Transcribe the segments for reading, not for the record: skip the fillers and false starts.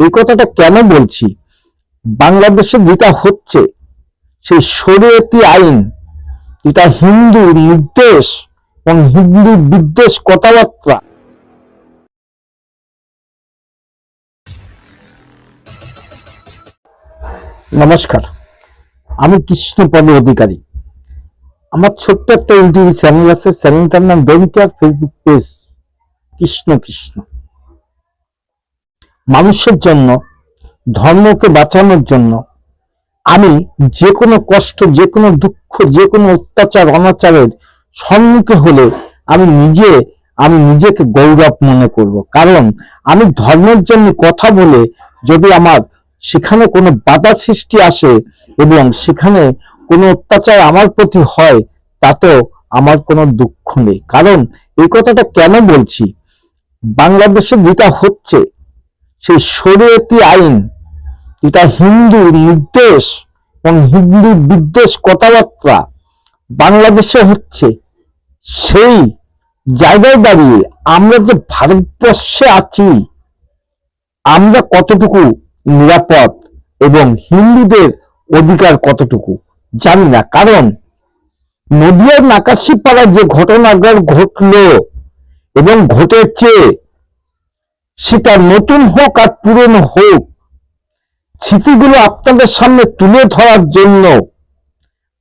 এই কথাটা কেন বলছি? বাংলাদেশে যেটা হচ্ছে সেই শরীয়তি আইন, এটা হিন্দু নির্দেশ এবং হিন্দু বিদ্বেষ কথাবার্তা। নমস্কার, আমি কৃষ্ণপদ অধিকারী। আমার ছোট্ট একটা ইউটিউব চ্যানেল আছে, চ্যানেলটার নাম don't care, Facebook page Krishna Krishna. মানুষের জন্য, ধর্মকে বাঁচানোর জন্য আমি যে কোনো কষ্ট, যে কোনো দুঃখ, যে কোনো অত্যাচার অনাচারের সম্মুখে হলে আমি নিজেকে গৌরব মনে করব। কারণ আমি ধর্মের জন্য কথা বলে যদি আমার সেখানে কোনো বাধা সৃষ্টি আসে এবং সেখানে কোনো অত্যাচার আমার প্রতি হয়, তাতেও আমার কোনো দুঃখ নেই। কারণ এই কথাটা কেন বলছি? বাংলাদেশে যেটা হচ্ছে সেই শরীয়তি আইন, এটা হিন্দু নির্দেশ এবং হিন্দু বিদ্বেষ কথাবার্তা বাংলাদেশে হচ্ছে। সেই জায়গায় দাঁড়িয়ে আমরা যে ভারতবর্ষে আছি, আমরা কতটুকু নিরাপদ এবং হিন্দুদের অধিকার কতটুকু জানি না। কারণ নদিয়ার নাকাশিপাড়ায় যে ঘটনাগুলো ঘটলো এবং ঘটেছে, সেটা নতুন হোক আর পুরনো হোক, স্মৃতিগুলো আপনাদের সামনে তুলে ধরার জন্য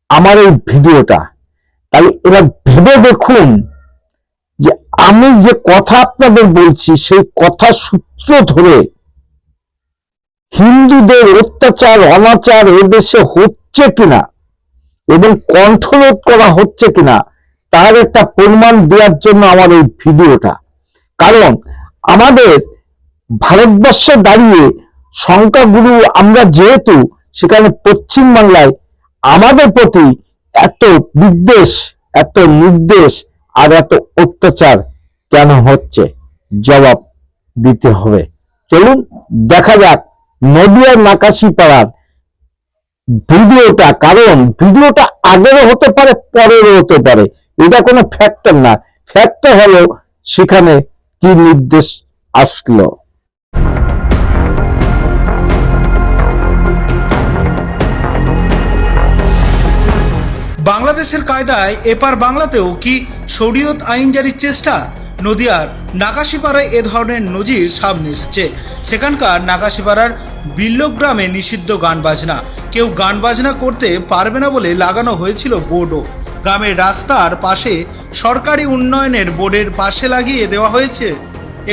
আমার এই ভিডিওটা। তাই এবার ভেবে দেখুন যে আমি যে কথা আপনাদের বলছি, সেই কথা সূত্র ধরে হিন্দুদের অত্যাচার অনাচার এদেশে হচ্ছে কিনা এবং কণ্ঠরোধ করা হচ্ছে কিনা, তার একটা প্রমাণ দেওয়ার জন্য আমার এই ভিডিওটা। কারণ আমাদের ভারতবর্ষে দাঁড়িয়ে সংখ্যাগুরু আমরা যেহেতু, সেখানে পশ্চিমবাংলায় আমাদের প্রতি এত বিদ্বেষ, এত নির্দেশ আর এত অত্যাচার কেন হচ্ছে, জবাব দিতে হবে। চলুন দেখা যাক নদিয়ার নাকাশিপাড়ার ভিডিওটা। কারণ ভিডিওটা আগেরও হতে পারে, পরেরও হতে পারে, এটা কোনো ফ্যাক্টর না। ফ্যাক্টর হলো সেখানে কি নির্দেশ আসলো। বাংলাদেশের কায়দায় এপার বাংলাতেও কি শরীয়ত আইন জারির চেষ্টা? নদিয়ার নাকাশিপাড়ায় এ ধরনের নজির সামনে এসেছে। সেখানকার নাকাশিপাড়ার বিল্লগ্রামে নিষিদ্ধ গান বাজনা, কেউ গান বাজনা করতে পারবে না বলে লাগানো হয়েছিল বোর্ডও। গ্রামের রাস্তার পাশে সরকারি উন্নয়নের বোর্ডের পাশে লাগিয়ে দেওয়া হয়েছে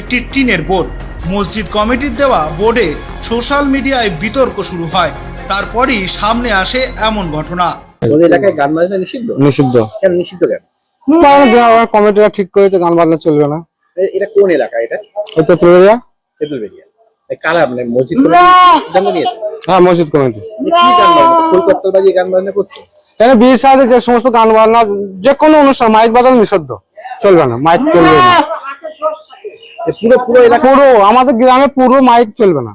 একটি টিনের বোর্ড। মসজিদ কমিটির দেওয়া বোর্ডে সোশ্যাল মিডিয়ায় বিতর্ক শুরু হয়। তারপরই সামনে আসে এমন ঘটনা। এলাকায় গান বাজনা নিষিদ্ধ? নিষিদ্ধ। কেন নিষিদ্ধ কেন? কমিটিরা ঠিক করেছে গান বাজনা চলবে না। এটা কোন এলাকা? এটা তেঁতুলবেড়িয়া। তেঁতুলবেড়িয়া। কারা মানে মসজিদ কমিটি সিদ্ধান্ত নিয়েছে? হ্যাঁ, মসজিদ কমিটি। কি গান বাজনা, কলকাতা বাজিয়ে গান বাজনা করছে? তাহলে বিয়ের সাথে যে সমস্ত গান বাজনা, যে কোনো অনুষ্ঠান মাইক বাজানো নিষিদ্ধ, চলবে না, মাইক চলবে না। পুরো পুরো এলাকা, পুরো আমাদের গ্রামে পুরো মাইক চলবে না।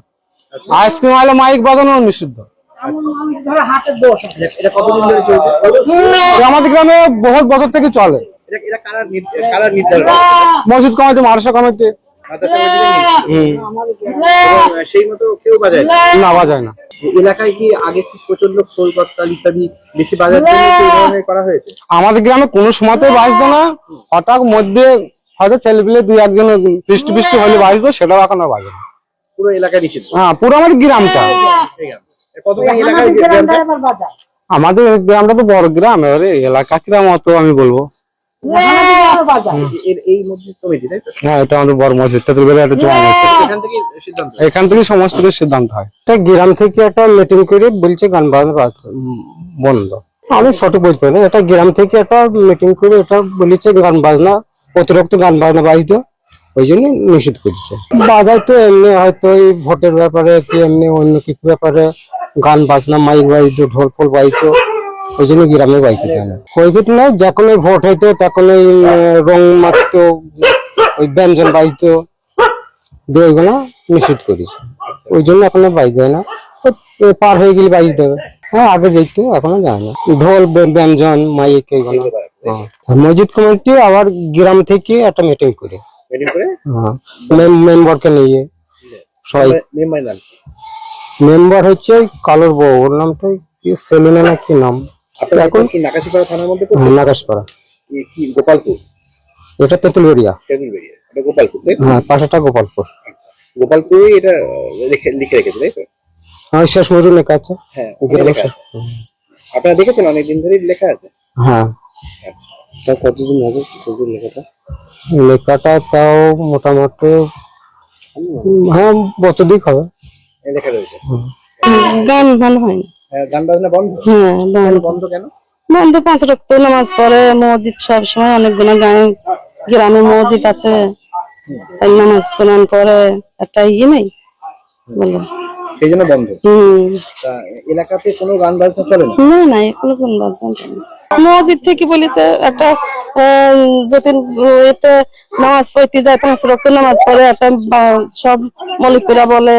আইসক্রিম আইলে মাইক বাজানো নিষিদ্ধ। এটা কতদিন ধরে চলছে? আমাদের গ্রামে বহুত বছর থেকে চলে। এটা কারা নির্ধারণ? মসজিদ কমিটি, মাদ্রাসা কমিটি। সেই মতো কেউ বাজায় না, বাজায় না। এলাকায় কি আগে কি প্রচন্ড কলকাতা ইত্যাদি বেশি বাজার জন্য করা হয়েছে? আমাদের গ্রামে কোনো সময়তেই বাজতো না। হঠাৎ মধ্যে হয়তো ছেলেপিলে দুই একজন বৃষ্টি বৃষ্টি হলে বাজতো, সেটাও এখন আর বাজে না। পুরো এলাকায় নিষিদ্ধ? হ্যাঁ, পুরো আমাদের গ্রামটা। কতখানি এলাকায়? আমাদের গ্রামটা তো বড় গ্রাম, এবারে এলাকা কিরাম অত আমি বলবো। এই মসজিদ কমিটি, তাই তো? হ্যাঁ, এটা আমাদের বড় মসজিদ, একটা জমা মসজিদ। এখান থেকে সমস্ত কিছু সিদ্ধান্ত হয়। গ্রাম থেকে একটা মিটিং করে বলছে গান বাজনা বন্ধ। আমি সঠিক বলতে পারি না, এটা গ্রাম থেকে একটা মিটিং করে এটা বলেছে গান বাজনা, অতিরিক্ত গান বাজনা বাজতো, ওই জন্য নিষিদ্ধ করেছে। বাজায় তো এমনি হয়তো এই ভোটের ব্যাপারে কি এমনি অন্য কিছু ব্যাপারে গান বাজনা মাইক বাজতো, ঢোল ফোল বাজতো, ওই জন্য গ্রামে বাইকে না। কইকিট নয়, যখন ওই ভোট হইতো তখন ওই রং মারতো, ওই ব্যঞ্জন বাজতো, দিয়ে ওইগুলো নিষিদ্ধ করেছে। ওই জন্য এখন বাইক যায় না, পার হয়ে গেলে বাইক দেবে। হ্যাঁ, আগে যেত, এখনো যায় না। ঢোল ব্যঞ্জন মাইক এইগুলো। মসজিদ কমিটি আবার গ্রাম থেকে একটা মিটিং করে মেম্বারকে নিয়ে সবাই মেম্বার নাম কি? মেম্বার হচ্ছে ওই কালোর বউ, ওর নামটা কি সেলিনা না কি নাম, আপনার এখন কি নাকাশিপাড়া থানার মধ্যে পড়ছে? নাগাসপাড়া। কি গোপালপুর? এটা তেঁতুলবেড়িয়া। তেঁতুলবেড়িয়া, এটা গোপালপুর তাই তো? হ্যাঁ, পাশেটা গোপালপুর। গোপালপুরে এটা লিখে রেখেছে তাই তো? হ্যাঁ, শেষ মজুর লেখা আছে। হ্যাঁ, গ্রামের লেখা আছে। আপনারা দেখেছেন অনেকদিন ধরেই লেখা আছে? হ্যাঁ, তা কতদিন হবে কতদিন লেখাটা? লেখাটা তাও মোটামুটি হ্যাঁ বছর দিক হবে। এই লেখা রয়েছে। গান ভালো হয় না। গান বাজনা বন্ধ? হ্যাঁ কেন বন্ধ কেন? বন্ধ, 5 ওয়াক্ত নামাজ পড়ে মসজিদ, সব সময় অনেকগুলো গ্রামে মসজিদ আছে, তাই নামাজ কোরআন পড়ে, একটা ইয়ে নেই বলে। সেই জন্য বন্ধ। তা এলাকাতে কোনো গান বাজনা চলে না? না না, এখনো কোন বাজনা নেই। মসজিদ থেকে বলেছে একটা যদি এতে নামাজ পড়তে যায় 5 ওয়াক্ত নামাজ পড়ে, একটা সব মলিকরা বলে,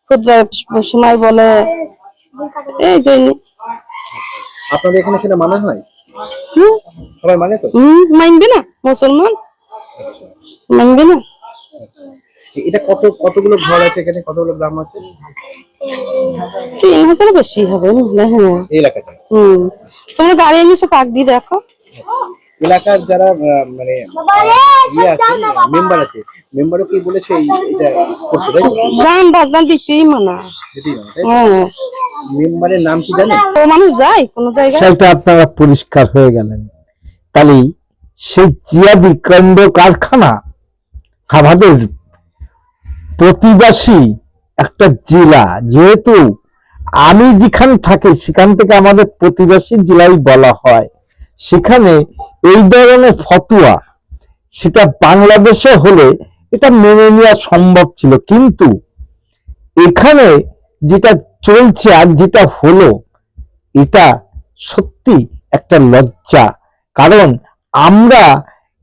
খুতবার সময় বলে, এই জন্য। আপনাদের এখানে সেটা মানা হয়? হুম, সবাই মানে তো? মানবে না, মুসলমান মানবে না। এটা কতগুলো ঘর আছে এখানে, কতগুলো গ্রাম আছে? 3000 বেশি হবে না? হ্যাঁ। এই এলাকাতে তোমরা গাড়ি এনেছো, পাক দিয়ে দেখো। এলাকার যারা মানে ইয়ে আছে, মেম্বার আছে, মেম্বারও কি বলেছে এটা করতে, তাই তো? গান বাজনা দিতেই মানা। সেটাই না, তাই তো? হ্যাঁ, মেম্বারের নাম কি জানেন? তো মানুষ যায় কোন জায়গায়। সেটা আপনারা পরিষ্কার হয়ে গেলেন। তাহলে সেই জিয়াদি কাণ্ড কারখানা আমাদের প্রতিবাসী একটা জেলা, যেহেতু আমি যেখানে থাকি সেখান থেকে আমাদের প্রতিবাসী জেলাই বলা হয়, সেখানে এই ধরনের ফতোয়া সেটা বাংলাদেশে হলে এটা মেনে নেওয়া সম্ভব ছিল, কিন্তু এখানে যেটা চলছে আর যেটা হলো, এটা সত্যি একটা লজ্জা। কারণ আমরা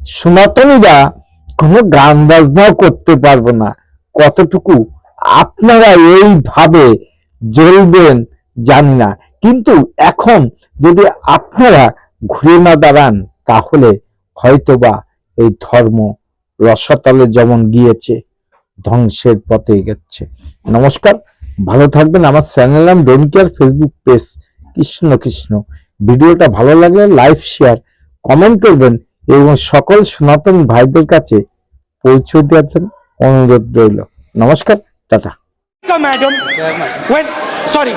সনাতনীরা কোনো গান বাজনাও করতে পারবো না, কতটুকু আপনারা এইভাবে জ্বলবেন জানি না, কিন্তু এখন যদি আপনারা ঘুরে না দাঁড়ান তাহলে হয়তোবা এই ধর্ম রসাতলে যেমন গিয়েছে ধ্বংসের পথে গেছে। নমস্কার, ভালো থাকবেন। আমার চ্যানেল নাম don't care, Facebook page Krishna Krishna. ভিডিওটা ভালো লাগলে লাইক, শেয়ার, কমেন্ট করবেন এবং সকল সনাতন ভাইদের কাছে পৌঁছে দিয়েছেন অনুরোধ রইল। নমস্কার, টাটা। Madam, when sorry.